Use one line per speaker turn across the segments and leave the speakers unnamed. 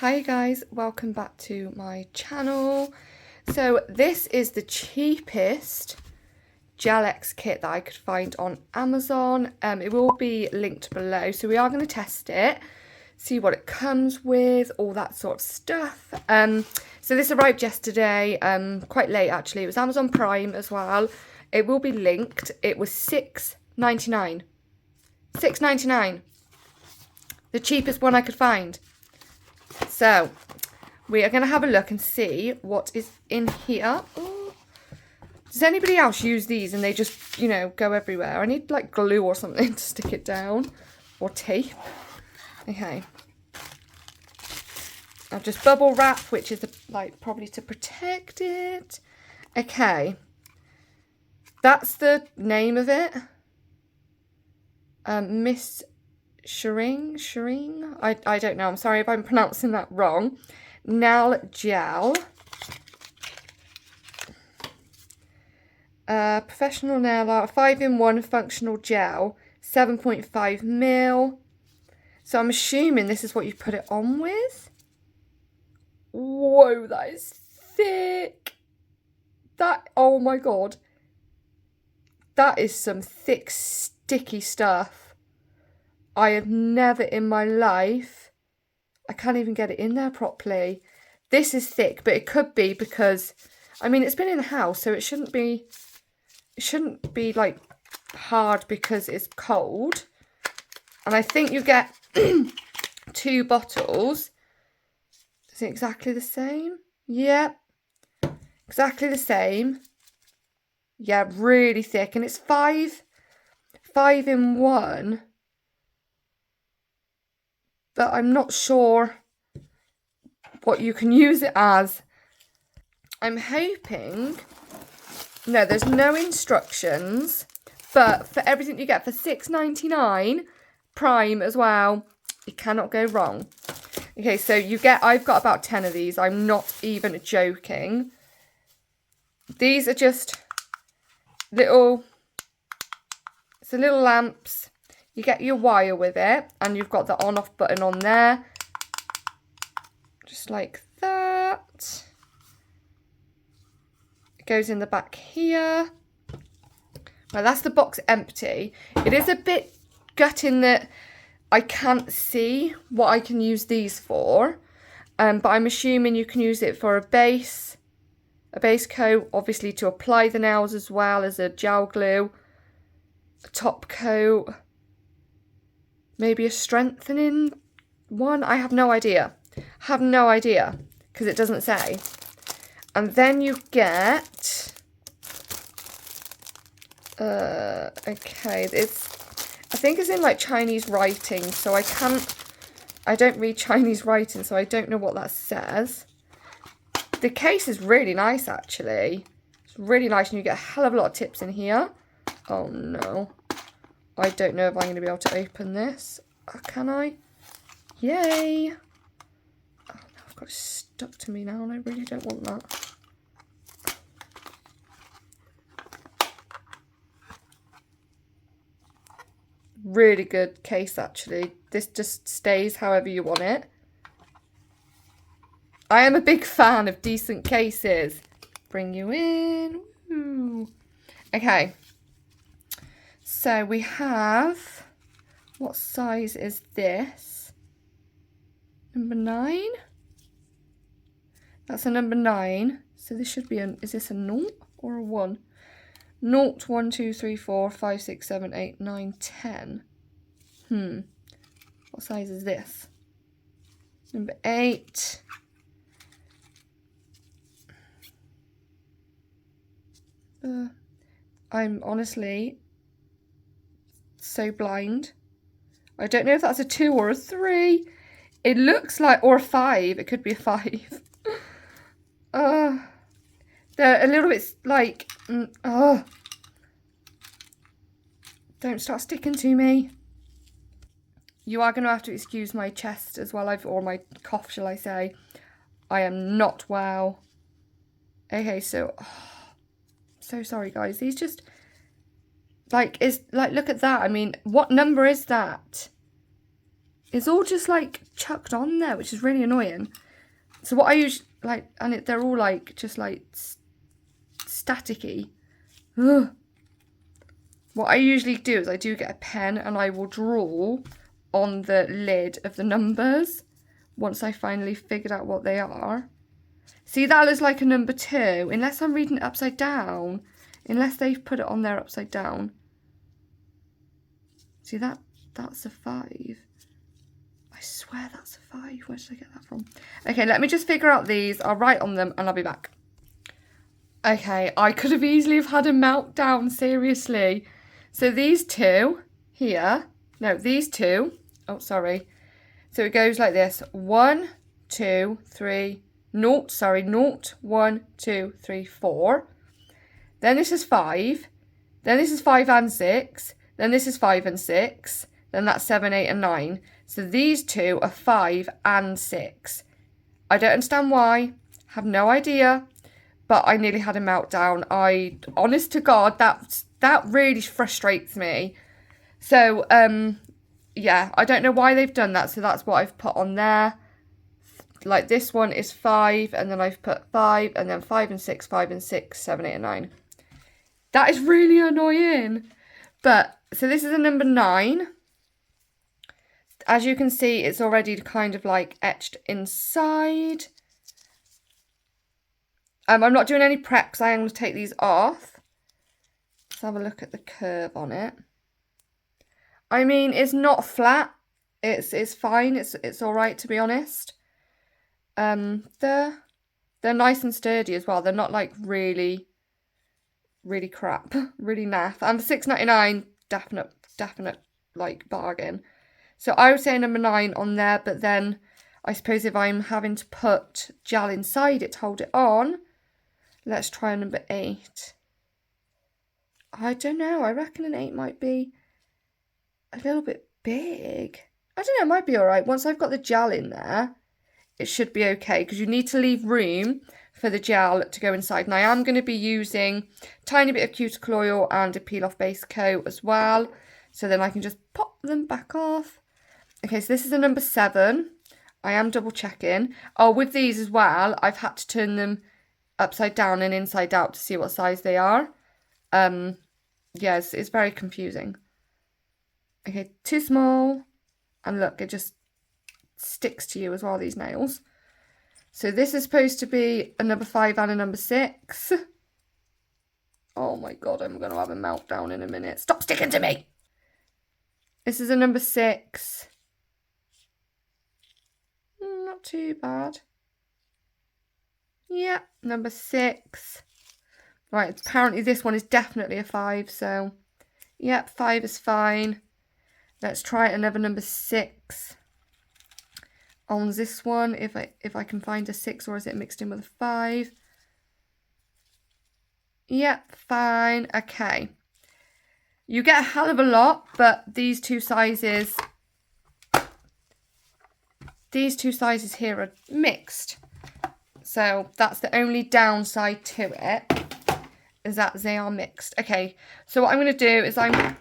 Hi guys, welcome back to my channel. So this is the cheapest Gel X kit that I could find on Amazon. It will be linked below, so we are going to test it, see what it comes with, all that sort of stuff. So this arrived yesterday, quite late actually. It was Amazon Prime as well. It will be linked. It was $6.99. $6.99. The cheapest one I could find. So we are going to have a look and see what is in here. Ooh. Does anybody else use these and they just, you know, go everywhere? I need like glue or something to stick it down, or tape. Okay. I've just bubble wrap, which is like probably to protect it. Okay. That's the name of it. Miss Shireen. I don't know. I'm sorry if I'm pronouncing that wrong. Nail gel. Professional nail art. 5-in-1 functional gel. 7.5 mil. So I'm assuming this is what you put it on with. Whoa, that is thick. That, oh my god. That is some thick, sticky stuff. I have never in my life, I can't even get it in there properly. This is thick, but it could be because, I mean, it's been in the house, so it shouldn't be like hard because it's cold. And I think you get 2 bottles. Is it exactly the same? Yep. Exactly the same. Yeah, really thick. And it's 5-in-1. But I'm not sure what you can use it as. I'm hoping, no, there's no instructions, but for everything you get for $6.99, Prime as well, you cannot go wrong. Okay, so I've got about 10 of these, I'm not even joking. These are just little lamps. You get your wire with it, and you've got the on-off button on there. Just like that. It goes in the back here. Now that's the box empty. It is a bit gutting that I can't see what I can use these for. But I'm assuming you can use it for a base coat, obviously to apply the nails as well as a gel glue, a top coat. Maybe a strengthening one. I have no idea. Because it doesn't say. And then you get okay, I think it's in like Chinese writing, so I don't read Chinese writing, so I don't know what that says. The case is really nice actually. It's really nice, and you get a hell of a lot of tips in here. Oh no. I don't know if I'm going to be able to open this. Can I? Yay! Oh, no, I've got it stuck to me now, and I really don't want that. Really good case, actually. This just stays however you want it. I am a big fan of decent cases. Bring you in. Woo. Okay. So we have, what size is this? Number 9? That's a number 9. So this should be is this a 0 or a 1? 0, 1, 2, 3, 4, 5, 6, 7, 8, 9, 10. What size is this? Number 8. I'm honestly so blind. I don't know if that's a 2 or a 3. It looks like, or a 5. It could be a 5. They're a little bit like, don't start sticking to me. You are going to have to excuse my chest as well, or my cough, shall I say. I am not well. Okay, so, so sorry guys. These just, look at that. I mean, what number is that? it's all just like chucked on there, which is really annoying. So what I usually like, and they're all like just like staticky. Ugh. What I usually do is I do get a pen and I will draw on the lid of the numbers once I finally figured out what they are. See, that looks like a number 2, unless I'm reading it upside down. Unless they've put it on there upside down. See, that's a 5. I swear that's a 5. Where did I get that from? Okay, let me just figure out these. I'll write on them and I'll be back. Okay, I could have easily have had a meltdown, seriously. So these two here, no, these two, oh, sorry. So it goes like this, 1, 2, 3, 0, 1, 2, 3, 4. Then this is 5, then this is 5 and 6, then this is 5 and 6, then that's 7, 8 and 9. So these two are 5 and 6. I don't understand why, have no idea. But I nearly had a meltdown. Honest to God, that really frustrates me. So, yeah, I don't know why they've done that. So that's what I've put on there. Like this one is 5, and then I've put 5, and then 5 and 6, 5 and 6, 7, 8 and 9. That is really annoying. But, so this is a number 9. As you can see, it's already kind of like etched inside. I'm not doing any prep because I am going to take these off. Let's have a look at the curve on it. I mean, it's not flat. It's fine. It's all right, to be honest. They're nice and sturdy as well. They're not like really crap, really naff. And for £6.99, definite like bargain. So I would say number 9 on there, but then I suppose if I'm having to put gel inside it to hold it on. Let's try number 8. I don't know. I reckon an 8 might be a little bit big. I don't know. It might be all right. Once I've got the gel in there, it should be okay because you need to leave room for the gel to go inside. And I am going to be using a tiny bit of cuticle oil and a peel-off base coat as well. So then I can just pop them back off. Okay, so this is a number 7. I am double checking. Oh, with these as well, I've had to turn them upside down and inside out to see what size they are. Yes, it's very confusing. Okay, too small. And look, it just sticks to you as well, these nails. So this is supposed to be a number 5 and a number 6. Oh my God, I'm going to have a meltdown in a minute. Stop sticking to me. This is a number 6. Not too bad. Yeah, number 6. Right, apparently this one is definitely a 5, so yep, 5 is fine. Let's try another number 6 on this one, if I can find a 6, or is it mixed in with a 5? Yep, fine, okay. You get a hell of a lot, but these two sizes here are mixed. So that's the only downside to it, is that they are mixed. Okay, so what I'm going to do is I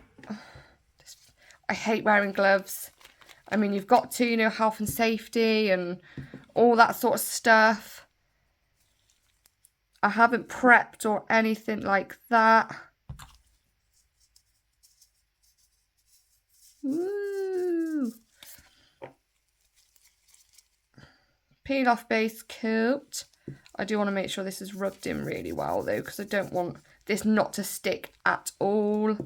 hate wearing gloves. I mean, you've got to, you know, health and safety and all that sort of stuff. I haven't prepped or anything like that. Woo! Peel off base coat. I do want to make sure this is rubbed in really well though, because I don't want this not to stick at all.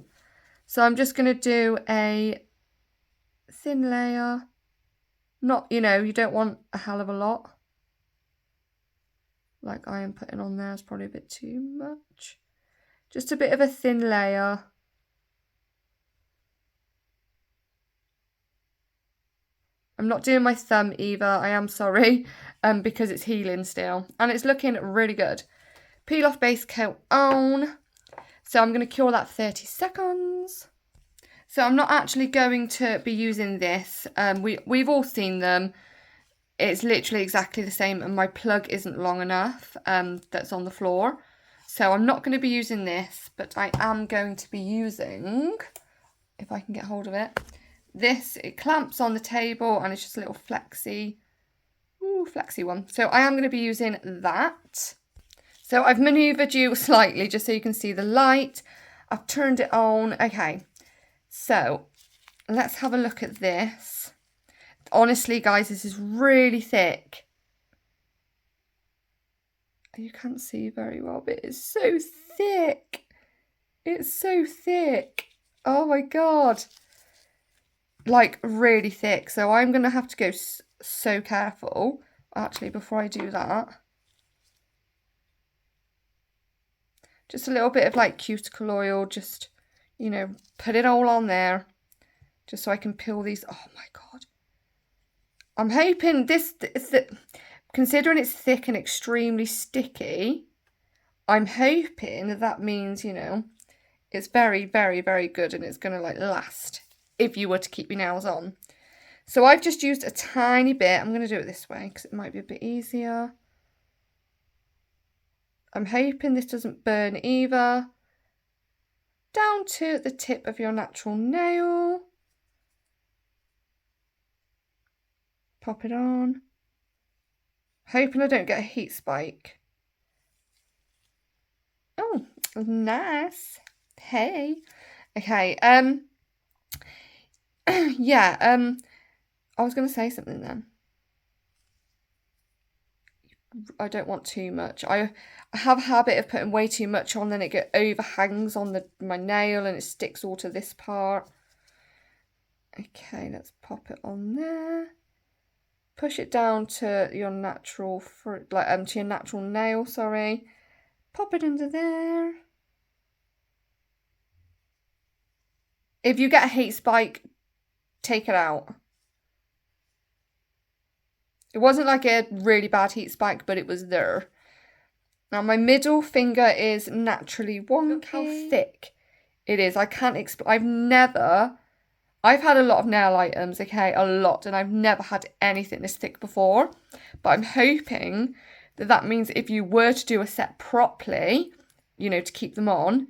So I'm just going to do a thin layer. Not, you know, you don't want a hell of a lot. Like I am putting on there is probably a bit too much. Just a bit of a thin layer. I'm not doing my thumb either, I am sorry, because it's healing still. And it's looking really good. Peel off base coat on. So I'm going to cure that 30 seconds. So I'm not actually going to be using this. We've all seen them. It's literally exactly the same, and my plug isn't long enough that's on the floor. So I'm not going to be using this, but I am going to be using, if I can get hold of it, this, it clamps on the table and it's just a little flexy one. So I am going to be using that. So I've manoeuvred you slightly just so you can see the light. I've turned it on. Okay, so let's have a look at this. Honestly, guys, this is really thick. You can't see very well, but it's so thick. It's so thick. Oh my God. Like really thick. So I'm going to have to go so careful. Actually, before I do that, just a little bit of like cuticle oil, just, you know, put it all on there, just so I can peel these. Oh my God. I'm hoping considering it's thick and extremely sticky, I'm hoping that means, you know, it's very, very, very good and it's going to like last if you were to keep your nails on. So I've just used a tiny bit. I'm going to do it this way because it might be a bit easier. I'm hoping this doesn't burn either. Down to the tip of your natural nail. Pop it on. Hoping I don't get a heat spike. Oh, nice. Hey. Okay, yeah, I was going to say something then. I don't want too much. I have a habit of putting way too much on, then it overhangs on my nail and it sticks all to this part. Okay, let's pop it on there. Push it down to your natural fruit, like to your natural nail, sorry. Pop it under there. If you get a heat spike, take it out. It wasn't like a really bad heat spike, but it was there. Now my middle finger is naturally wonky. Look how thick it is. I can't explain. I've had a lot of nail items, okay, a lot, and I've never had anything this thick before. But I'm hoping that means if you were to do a set properly, you know, to keep them on,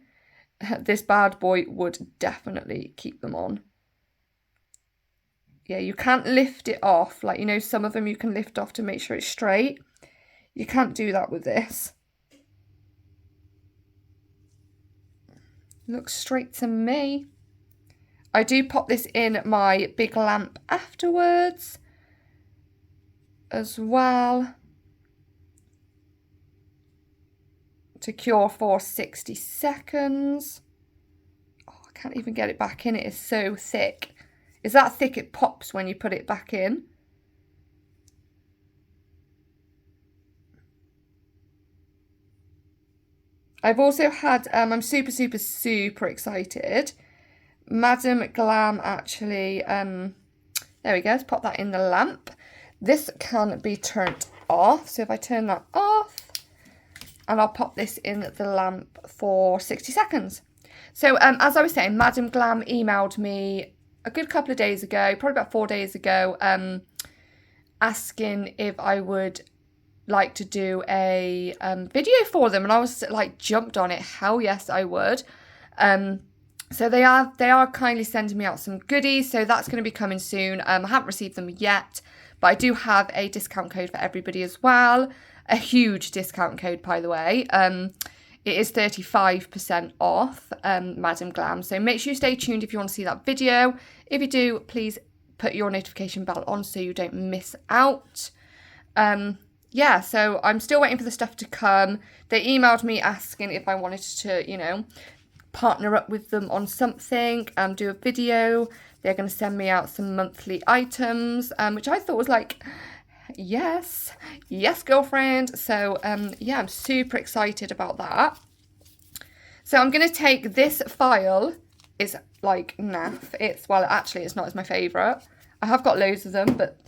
this bad boy would definitely keep them on. Yeah, you can't lift it off. Like, you know, some of them you can lift off to make sure it's straight. You can't do that with this. Looks straight to me. I do pop this in my big lamp afterwards as well to cure for 60 seconds. Oh, I can't even get it back in. It is so thick. It's that thick it pops when you put it back in. I've also had, I'm super, super, super excited. Madam Glam actually, there we go, let's pop that in the lamp. This can be turned off. So if I turn that off, and I'll pop this in the lamp for 60 seconds. So as I was saying, Madam Glam emailed me a good couple of days ago, probably about 4 days ago, asking if I would like to do a video for them, and I was like jumped on it. Hell yes, I would. So they are kindly sending me out some goodies, so that's going to be coming soon. I haven't received them yet, but I do have a discount code for everybody as well. A huge discount code, by the way. It is 35% off, Madam Glam. So make sure you stay tuned if you want to see that video. If you do, please put your notification bell on so you don't miss out. Yeah, so I'm still waiting for the stuff to come. They emailed me asking if I wanted to, you know, partner up with them on something, do a video. They're going to send me out some monthly items, which I thought was like, yes, girlfriend. So yeah, I'm super excited about that. So I'm going to take this file. It's like naff. Actually it's not. It's my favourite. I have got loads of them, but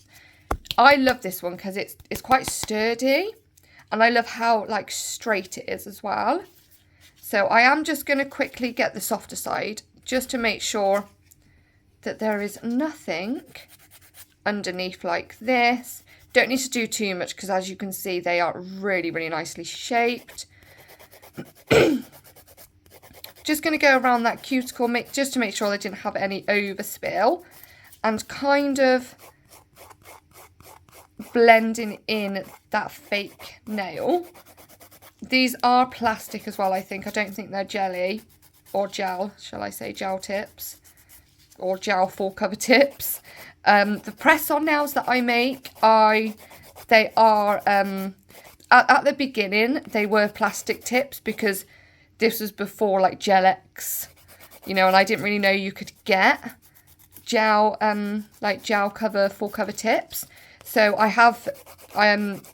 I love this one because it's quite sturdy, and I love how like straight it is as well. So I am just going to quickly get the softer side just to make sure that there is nothing underneath like this. Don't need to do too much because, as you can see, they are really, really nicely shaped. Just going to go around that cuticle just to make sure they didn't have any overspill. and kind of blending in that fake nail. These are plastic as well, I think. I don't think they're jelly or gel, shall I say, gel tips or gel full cover tips. The press-on nails that I make, they are, at the beginning, they were plastic tips because this was before like Gel-X, you know, and I didn't really know you could get gel, like gel cover, full cover tips. So I have,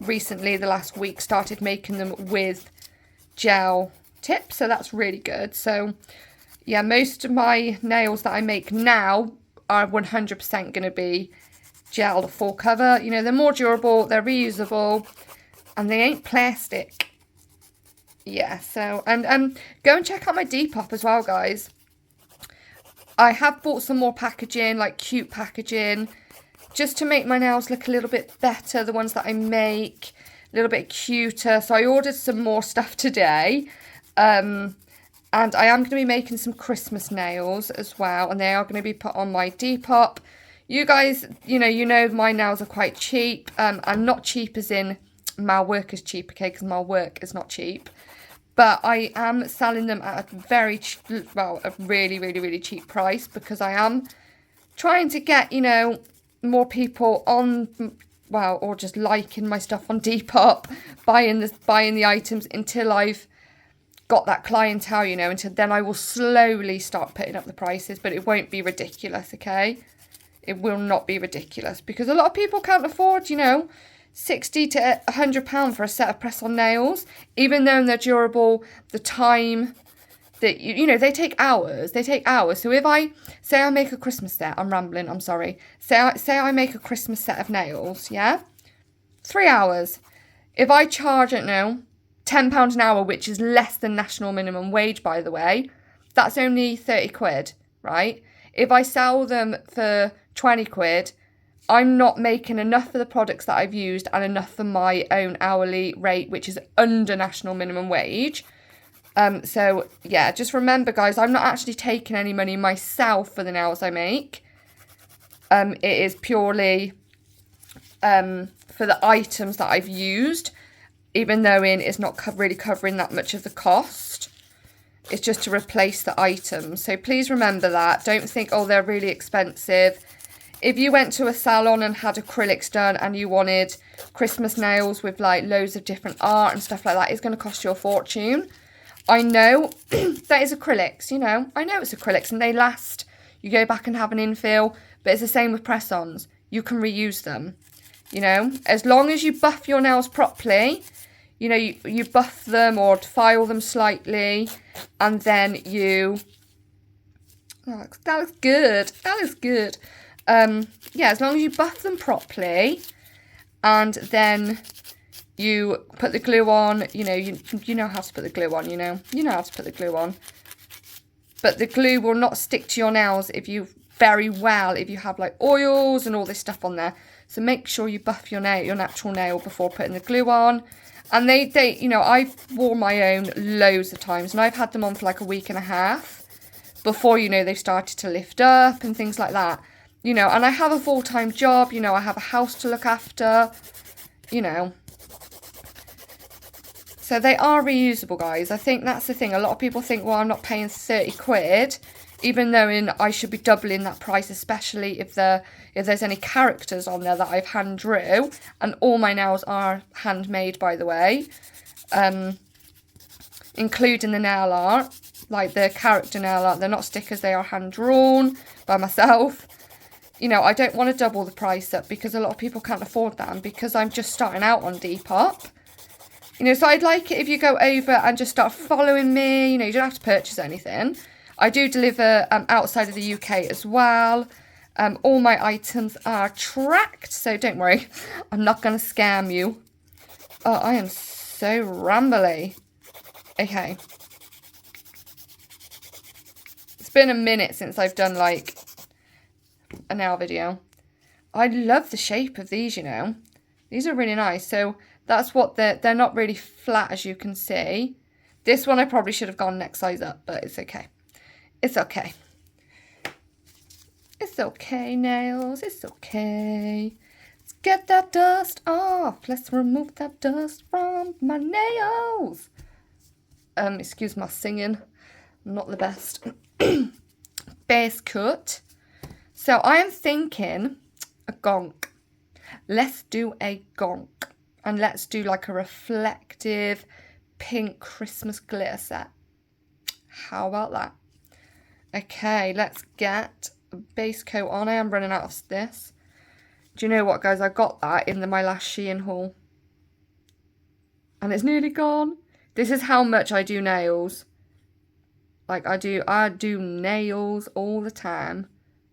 recently, the last week, started making them with gel tips, so that's really good. So yeah, most of my nails that I make now are 100% going to be gel full cover. You know, they're more durable, they're reusable, and they ain't plastic. Yeah, so, and go and check out my Depop as well, guys. I have bought some more packaging, like cute packaging, just to make my nails look a little bit better, the ones that I make, a little bit cuter. So I ordered some more stuff today, and I am going to be making some Christmas nails as well, and they are going to be put on my Depop. You guys, you know my nails are quite cheap, and not cheap as in my work is cheap, okay, because my work is not cheap. But I am selling them at a very, a really, really, really cheap price, because I am trying to get, you know, more people on, well, or just liking my stuff on Depop, buying the items until I've got that clientele, you know, until then I will slowly start putting up the prices, but it won't be ridiculous, okay? It will not be ridiculous, because a lot of people can't afford, you know, £60 to £100 for a set of press-on nails, even though they're durable. The time that, you know, they take hours. So if I say I make a Christmas set, I'm rambling, I'm sorry. Say I make a Christmas set of nails, yeah? 3 hours. If I charge, I don't know, £10 an hour, which is less than national minimum wage, by the way, that's only 30 quid, right? If I sell them for 20 quid, I'm not making enough for the products that I've used and enough for my own hourly rate, which is under national minimum wage. So yeah, just remember, guys, I'm not actually taking any money myself for the nails I make. It is purely for the items that I've used, even though it's not really covering that much of the cost. It's just to replace the items. So please remember that. Don't think, oh, they're really expensive. If you went to a salon and had acrylics done and you wanted Christmas nails with like loads of different art and stuff like that, it's going to cost you a fortune. I know that is acrylics, you know. I know it's acrylics and they last. You go back and have an infill, but it's the same with press-ons. You can reuse them, you know. As long as you buff your nails properly, you know, you buff them or file them slightly, and then you... Oh, that looks good. That looks good. Yeah, as long as you buff them properly, and then you put the glue on, you know, you know how to put the glue on, you know how to put the glue on. But the glue will not stick to your nails if you have like oils and all this stuff on there. So make sure you buff your natural nail before putting the glue on. And they, you know, I've worn my own loads of times, and I've had them on for like a week and a half before, you know, they've started to lift up and things like that. You know, and I have a full-time job, you know, I have a house to look after, you know. So they are reusable, guys. I think that's the thing. A lot of people think, well, I'm not paying 30 quid, even though I should be doubling that price, especially if there's any characters on there that I've hand drew. And all my nails are handmade, by the way, including the nail art, like the character nail art. They're not stickers, they are hand drawn by myself. You know, I don't want to double the price up because a lot of people can't afford that, and because I'm just starting out on Depop. You know, so I'd like it if you go over and just start following me. You know, you don't have to purchase anything. I do deliver outside of the UK as well. All my items are tracked, so don't worry. I'm not going to scam you. Oh, I am so rambly. Okay. It's been a minute since I've done, like, a nail video. I love the shape of these, you know. These are really nice. So that's what they're not really flat, as you can see. This one I probably should have gone next size up, but it's okay. It's okay. It's okay, nails, it's okay. Let's get that dust off. Let's remove that dust from my nails. Excuse my singing. I'm not the best. Base cut. So I am thinking a gonk. Let's do a gonk. And let's do like a reflective pink Christmas glitter set. How about that? Okay, let's get a base coat on. I am running out of this. Do you know what, guys? I got that in my last Shein haul. And it's nearly gone. This is how much I do nails. Like, I do nails all the time.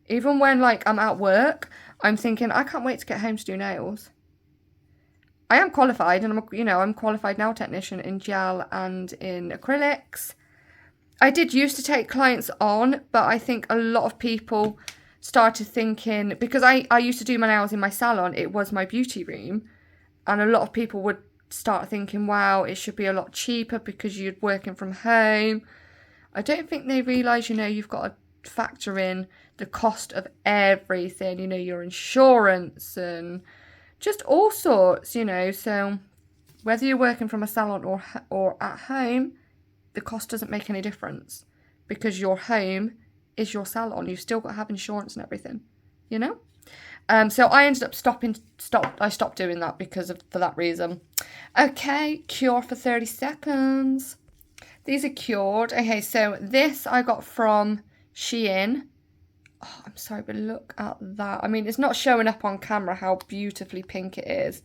Even when, like, I'm at work, I'm thinking, I can't wait to get home to do nails. I am qualified, and I'm qualified nail technician in gel and in acrylics. I did used to take clients on, but I think a lot of people started thinking, because I used to do my nails in my salon, it was my beauty room, and a lot of people would start thinking, wow, it should be a lot cheaper because you're working from home. I don't think they realise, you've got to factor in the cost of everything, your insurance and just all sorts, so whether you're working from a salon or at home, the cost doesn't make any difference because your home is your salon. You've still got to have insurance and everything, So I ended up I stopped doing that for that reason. Okay, cure for 30 seconds. These are cured. Okay, so this I got from Shein. Oh, I'm sorry, but look at that. I mean, it's not showing up on camera how beautifully pink it is.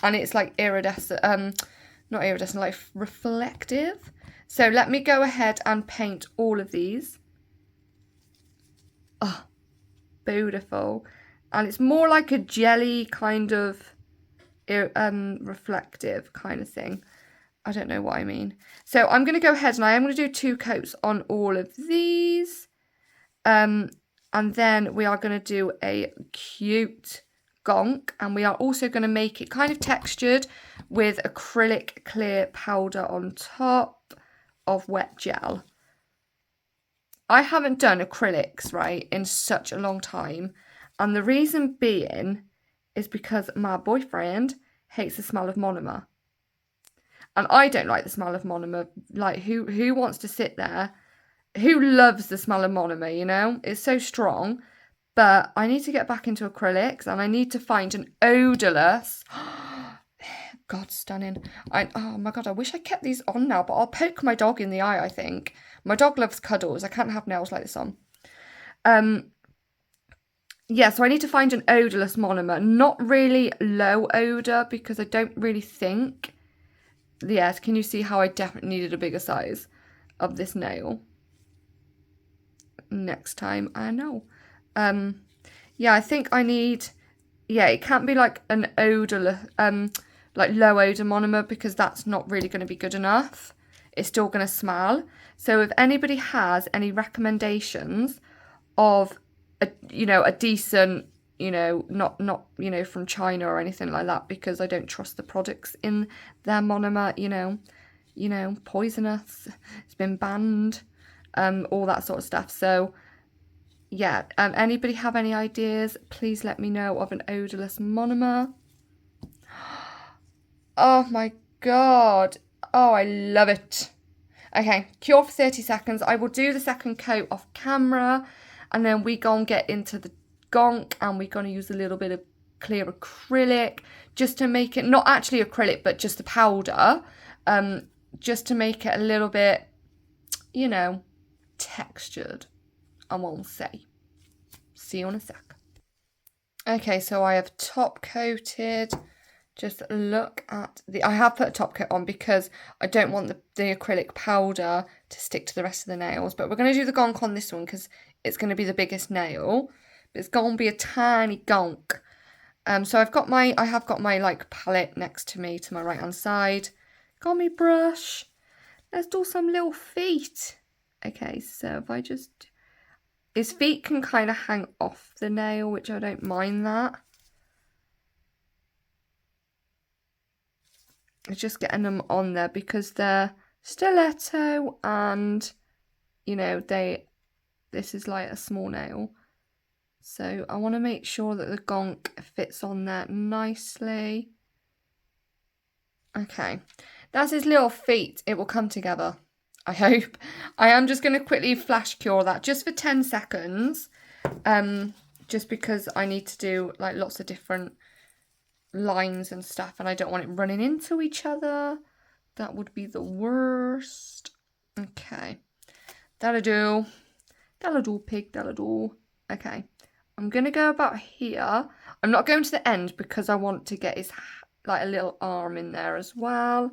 And it's like iridescent, not iridescent, like reflective. So let me go ahead and paint all of these. Oh, beautiful. And it's more like a jelly kind of reflective kind of thing. I don't know what I mean. So I'm going to go ahead and I am going to do 2 coats on all of these. And then we are going to do a cute gonk. And we are also going to make it kind of textured with acrylic clear powder on top of wet gel. I haven't done acrylics, right, in such a long time. And the reason being is because my boyfriend hates the smell of monomer. And I don't like the smell of monomer. Like, who wants to sit there? Who loves the smell of monomer, It's so strong. But I need to get back into acrylics and I need to find an odorless... God, stunning. Oh my God, I wish I kept these on now, but I'll poke my dog in the eye, I think. My dog loves cuddles. I can't have nails like this on. Yeah, so I need to find an odorless monomer. Not really low odor because I don't really think... Yes, can you see how I definitely needed a bigger size of this nail? Next time, I know. Yeah, I think I need... Yeah, it can't be like an odorless... like low odor monomer because that's not really going to be good enough. It's still going to smell. So if anybody has any recommendations of a decent, not from China or anything like that, because I don't trust the products in their monomer, poisonous, it's been banned, all that sort of stuff. So yeah, anybody have any ideas, please let me know of an odorless monomer. Oh my God. Oh, I love it. Okay, cure for 30 seconds. I will do the second coat off camera and then we go and get into the gonk and we're going to use a little bit of clear acrylic just to make it, not actually acrylic, but just the powder, just to make it a little bit, textured, I won't say. See you in a sec. Okay, so I have top coated. Just look at I have put a top coat on because I don't want the acrylic powder to stick to the rest of the nails. But we're going to do the gonk on this one because it's going to be the biggest nail. But it's going to be a tiny gonk. So I have got my like palette next to me to my right hand side. Got my brush. Let's do some little feet. Okay, so if I just... His feet can kind of hang off the nail, which I don't mind that. It's just getting them on there because they're stiletto and, this is like a small nail. So I want to make sure that the gonk fits on there nicely. Okay, that's his little feet. It will come together, I hope. I am just going to quickly flash cure that just for 10 seconds. Just because I need to do like lots of different lines and stuff, and I don't want it running into each other. That would be the worst. Okay, that'll do. That'll do, pig, that'll do. Okay, I'm going to go about here. I'm not going to the end because I want to get his, like, a little arm in there as well.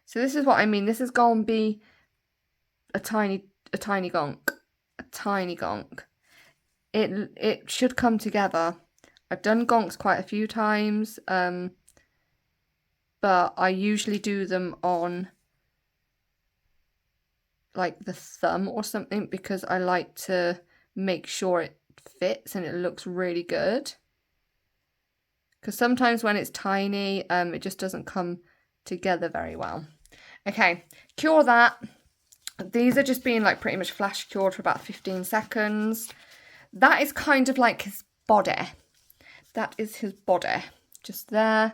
So this is what I mean. This is going to be a tiny gonk. A tiny gonk. It should come together. I've done gonks quite a few times, but I usually do them on like the thumb or something because I like to make sure it fits and it looks really good. Because sometimes when it's tiny, it just doesn't come together very well. Okay, cure that. These are just being like pretty much flash cured for about 15 seconds. That is kind of like his body. That is his body. Just there.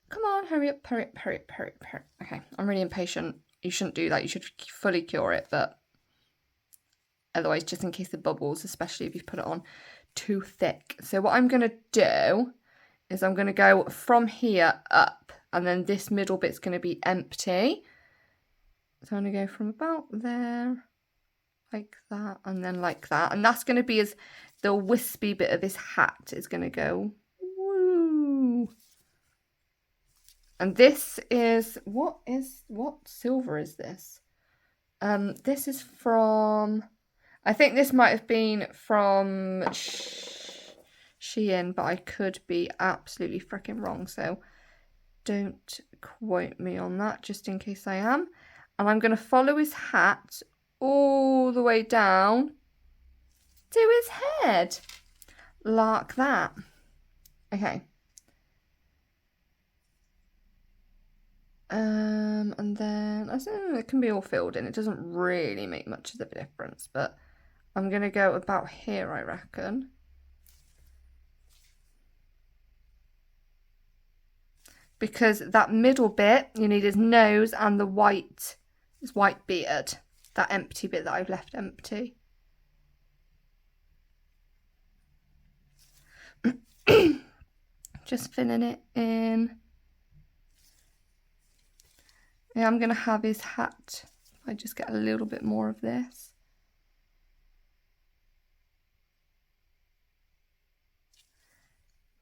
Come on, hurry up, hurry up, hurry up, hurry up, hurry up. Okay, I'm really impatient. You shouldn't do that. You should fully cure it, but otherwise, just in case the bubbles, especially if you put it on too thick. So what I'm going to do is I'm going to go from here up, and then this middle bit's going to be empty. So I'm going to go from about there, like that, and then like that. And that's going to be as the wispy bit of his hat is going to go. Woo! And this is, what silver is this? This is from, I think this might have been from Shein, but I could be absolutely freaking wrong. So don't quote me on that, just in case I am. And I'm going to follow his hat all the way down to his head, like that. Okay. And then I think it can be all filled in. It doesn't really make much of a difference, but I'm going to go about here, I reckon. Because that middle bit, you need his nose and the white, his white beard. That empty bit that I've left empty. Just filling it in. Yeah, I'm going to have his hat. I just get a little bit more of this.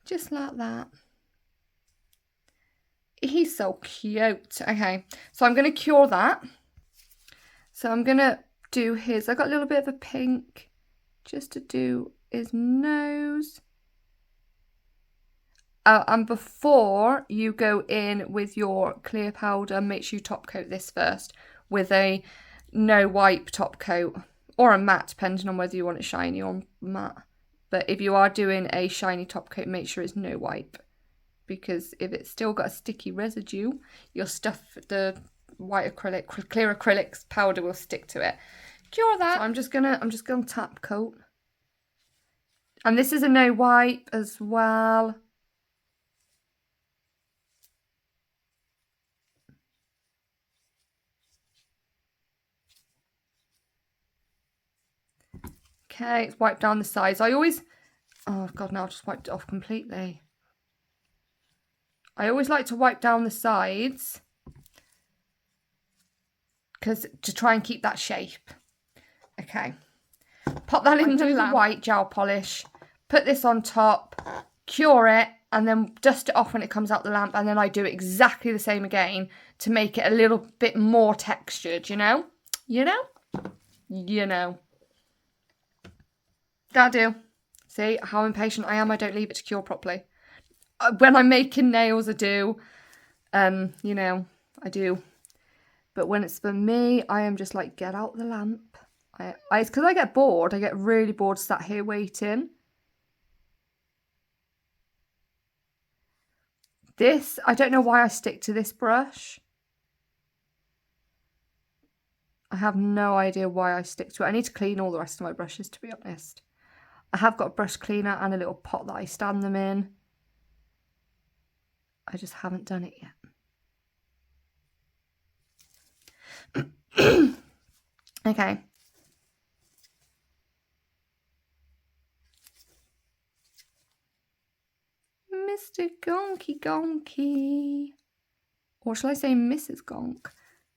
Just like that. He's so cute. Okay, so I'm going to cure that. So I'm going to do his, I got a little bit of a pink just to do his nose. And before you go in with your clear powder, make sure you top coat this first with a no wipe top coat or a matte, depending on whether you want it shiny or matte. But if you are doing a shiny top coat, make sure it's no wipe, because if it's still got a sticky residue, your stuff, the white acrylic, clear acrylics powder will stick to it. Cure that. So I'm just gonna tap coat, and this is a no wipe as well. Okay, it's wiped down the sides. I always, oh God, now I've just wiped it off completely. I always like to wipe down the sides because to try and keep that shape. Okay, pop that in the white gel polish, put this on top, cure it, and then dust it off when it comes out the lamp, and then I do exactly the same again to make it a little bit more textured, you know? You know? You know. That'll do. See how impatient I am? I don't leave it to cure properly. When I'm making nails, I do. You know, I do. But when it's for me, I am just like, get out the lamp. It's because I get bored. I get really bored sat here waiting. This, I don't know why I stick to this brush. I have no idea why I stick to it. I need to clean all the rest of my brushes, to be honest. I have got a brush cleaner and a little pot that I stand them in. I just haven't done it yet. Okay. Mr. Gonky Gonky. Or shall I say Mrs. Gonk?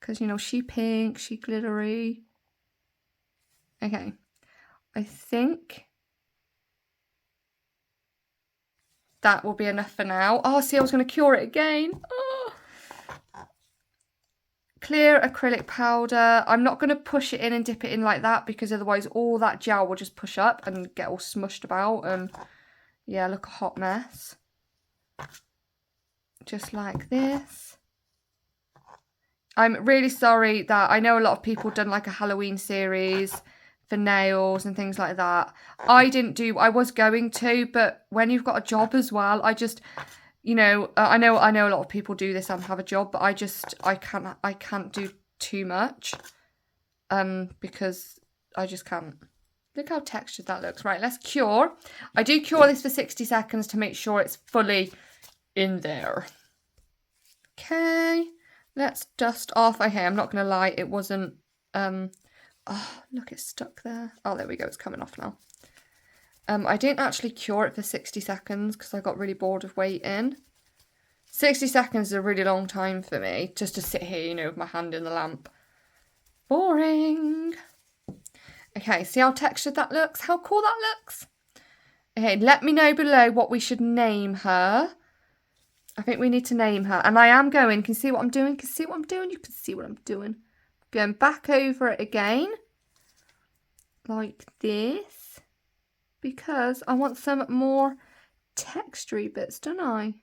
Because, you know, she pink, she glittery. Okay. I think that will be enough for now. Oh, see, I was going to cure it again. Oh. Clear acrylic powder. I'm not going to push it in and dip it in like that because otherwise all that gel will just push up and get all smushed about and, yeah, look a hot mess. Just like this. I'm really sorry that I know a lot of people done like a Halloween series for nails and things like that. I was going to, but when you've got a job as well, I just, you know, I know a lot of people do this and have a job, but I can't do too much, because I just can't. Look how textured that looks. Right, let's cure. I do cure this for 60 seconds to make sure it's fully in there. Okay, let's dust off. Okay, I'm not gonna lie, it wasn't, oh, look, it's stuck there. Oh, there we go, it's coming off now. I didn't actually cure it for 60 seconds because I got really bored of waiting. 60 seconds is a really long time for me, just to sit here, you know, with my hand in the lamp. Boring. Okay, see how textured that looks? How cool that looks? Okay, let me know below what we should name her. I think we need to name her. And I am going, can you see what I'm doing? Can you see what I'm doing? You can see what I'm doing. Going back over it again. Like this. Because I want some more textury bits, don't I?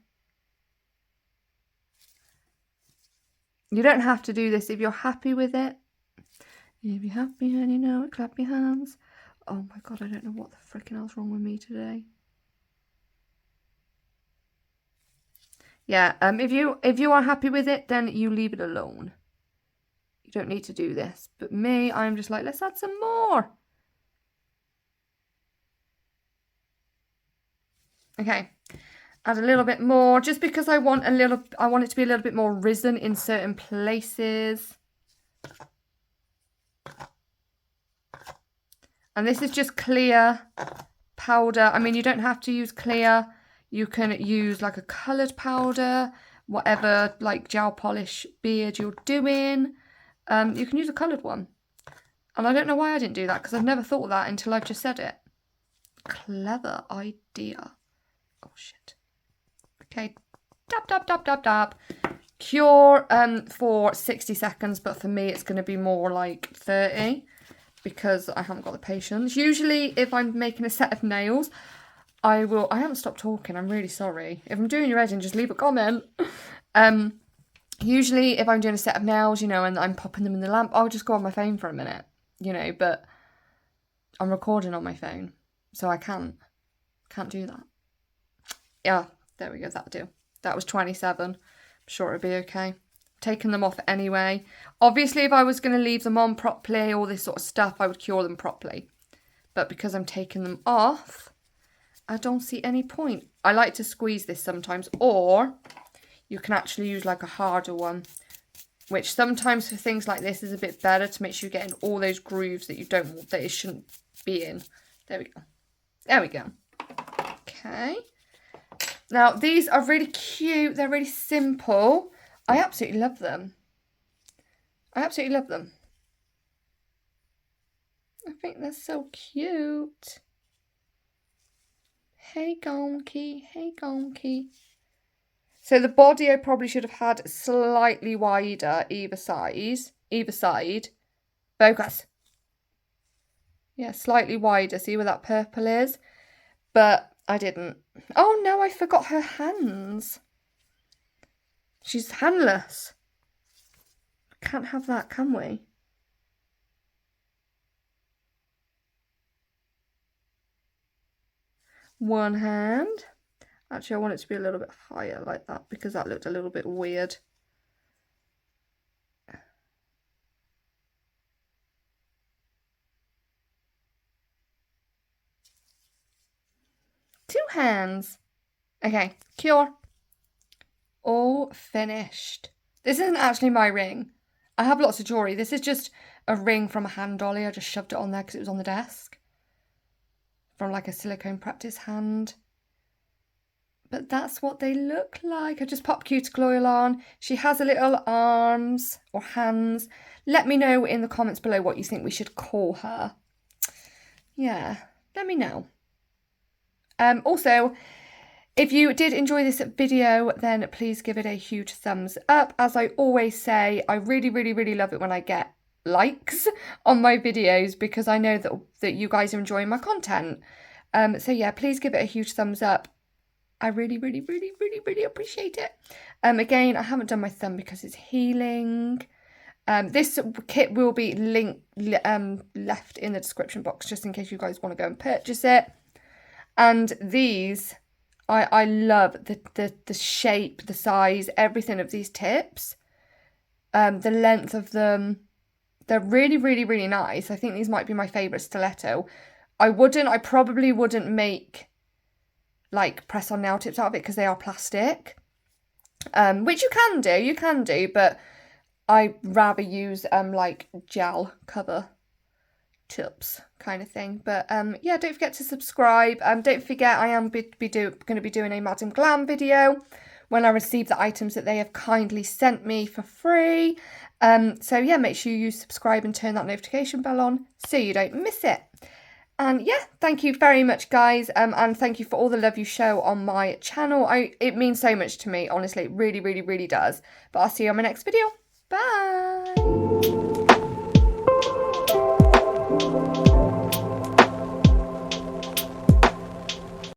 You don't have to do this if you're happy with it. If you're happy and you know it, clap your hands. Oh my god, I don't know what the frickin' hell's wrong with me today. Yeah, if you are happy with it, then you leave it alone. You don't need to do this. But me, I'm just like, let's add some more. Okay, add a little bit more, just because I want it to be a little bit more risen in certain places. And this is just clear powder. I mean, you don't have to use clear. You can use like a coloured powder, whatever like gel polish beard you're doing. You can use a coloured one. And I don't know why I didn't do that, because I've never thought of that until I've just said it. Clever idea. Oh, shit. Okay. Dab, dab, dab, dab, dab. Cure for 60 seconds, but for me it's going to be more like 30 because I haven't got the patience. Usually if I'm making a set of nails, I haven't stopped talking, I'm really sorry. If I'm doing your editing, just leave a comment. Usually if I'm doing a set of nails, you know, and I'm popping them in the lamp, I'll just go on my phone for a minute, you know, but I'm recording on my phone, so I can't do that. Yeah, there we go, that'll do. That was 27. I'm sure it'll be okay. Taking them off anyway. Obviously, if I was going to leave them on properly, all this sort of stuff, I would cure them properly. But because I'm taking them off, I don't see any point. I like to squeeze this sometimes, or you can actually use like a harder one, which sometimes for things like this is a bit better to make sure you're getting all those grooves that that it shouldn't be in. There we go. There we go. Okay. Now, these are really cute. They're really simple. I absolutely love them. I absolutely love them. I think they're so cute. Hey, Gonky. Hey, Gonky. So the body I probably should have had slightly wider either side. Focus. Yeah, slightly wider. See where that purple is? But I didn't. Oh no, I forgot her hands. She's handless. Can't have that, can we? One hand. Actually, I want it to be a little bit higher like that because that looked a little bit weird. 2 hands. Okay, cure. All finished. This isn't actually my ring. I have lots of jewellery. This is just a ring from a hand dolly. I just shoved it on there because it was on the desk. From like a silicone practice hand. But that's what they look like. I just popped cuticle oil on. She has a little arms or hands. Let me know in the comments below what you think we should call her. Yeah, let me know. Also, if you did enjoy this video, then please give it a huge thumbs up. As I always say, I really, really, really love it when I get likes on my videos because I know that you guys are enjoying my content. So yeah, please give it a huge thumbs up. I really, really, really, really, really appreciate it. Again, I haven't done my thumb because it's healing. This kit will be left in the description box just in case you guys want to go and purchase it. And these, I love the shape, the size, everything of these tips. The length of them, they're really, really, really nice. I think these might be my favourite stiletto. I probably wouldn't make like press on nail tips out of it because they are plastic. Which you can do, but I rather use like gel cover tips kind of thing. But yeah, don't forget to subscribe. Don't forget I am going to be doing a Madam Glam video when I receive the items that they have kindly sent me for free. So yeah, make sure you subscribe and turn that notification bell on so you don't miss it. And yeah, thank you very much, guys. And thank you for all the love you show on my channel. It means so much to me, honestly. It really, really, really does. But I'll see you on my next video. Bye.